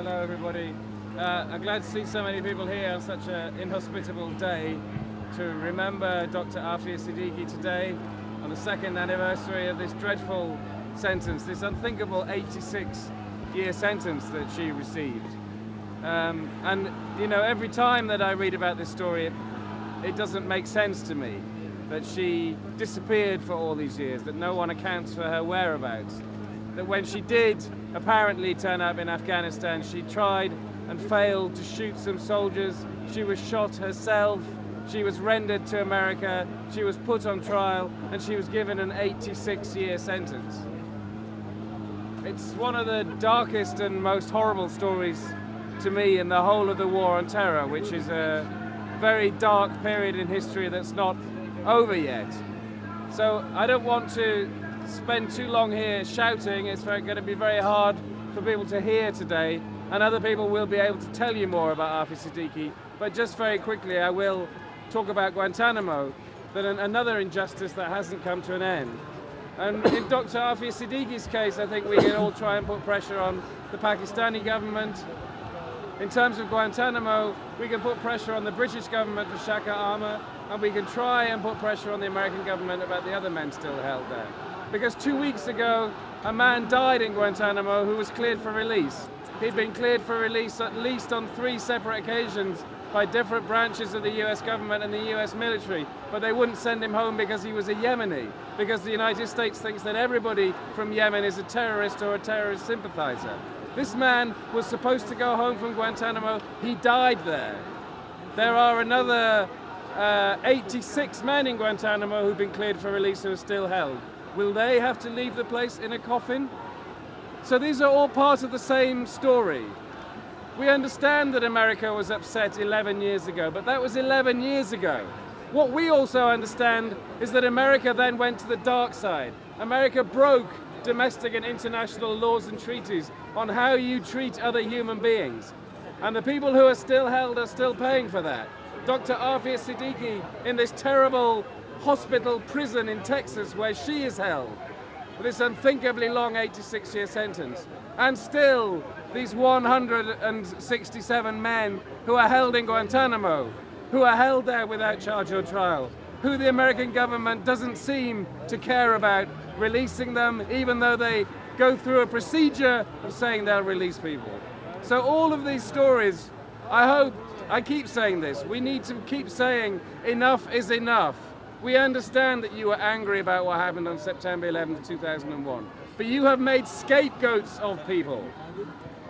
Hello, everybody. I'm glad to see so many people here on such an inhospitable day to remember Dr. Aafia Siddiqui today on the second anniversary of this dreadful sentence, this unthinkable 86-year sentence that she received. And, you know, every time that I read about this story, it doesn't make sense to me that she disappeared for all these years, that no one accounts for her whereabouts, that when she did apparently turn up in Afghanistan, she tried and failed to shoot some soldiers, she was shot herself, she was rendered to America, she was put on trial, and she was given an 86-year sentence. It's one of the darkest and most horrible stories to me in the whole of the war on terror, which is a very dark period in history that's not over yet. So I don't want to spend too long here shouting. It's going to be very hard for people to hear today, and other people will be able to tell you more about Aafia Siddiqui. But just very quickly, I will talk about Guantanamo, that another injustice that hasn't come to an end. And in Dr. Aafia Siddiqui's case, I think we can all try and put pressure on the Pakistani government. In terms of Guantanamo, we can put pressure on the British government for Shaka Armour, and we can try and put pressure on the American government about the other men still held there. Because 2 weeks ago, a man died in Guantanamo who was cleared for release. He'd been cleared for release at least on 3 separate occasions by different branches of the US government and the US military, but they wouldn't send him home because he was a Yemeni, because the United States thinks that everybody from Yemen is a terrorist or a terrorist sympathizer. This man was supposed to go home from Guantanamo. He died there. There are another 86 men in Guantanamo who've been cleared for release who are still held. Will they have to leave the place in a coffin? So these are all part of the same story. We understand that America was upset 11 years ago, but that was 11 years ago. What we also understand is that America then went to the dark side. America broke domestic and international laws and treaties on how you treat other human beings. And the people who are still held are still paying for that. Dr. Aafia Siddiqui in this terrible hospital prison in Texas where she is held, this unthinkably long 86-year sentence. And still, these 167 men who are held in Guantanamo, who are held there without charge or trial, who the American government doesn't seem to care about releasing them, even though they go through a procedure of saying they'll release people. So all of these stories, I keep saying this, we need to keep saying enough is enough. We understand that you were angry about what happened on September 11th, 2001, but you have made scapegoats of people.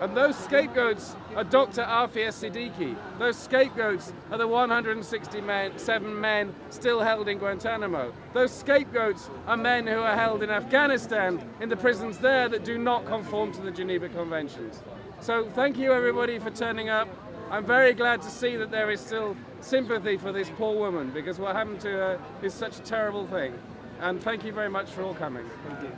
And those scapegoats are Dr. Aafia Siddiqui. Those scapegoats are the 167 men still held in Guantanamo. Those scapegoats are men who are held in Afghanistan, in the prisons there that do not conform to the Geneva Conventions. So thank you everybody for turning up. I'm very glad to see that there is still sympathy for this poor woman, because what happened to her is such a terrible thing. And thank you very much for all coming. Thank you.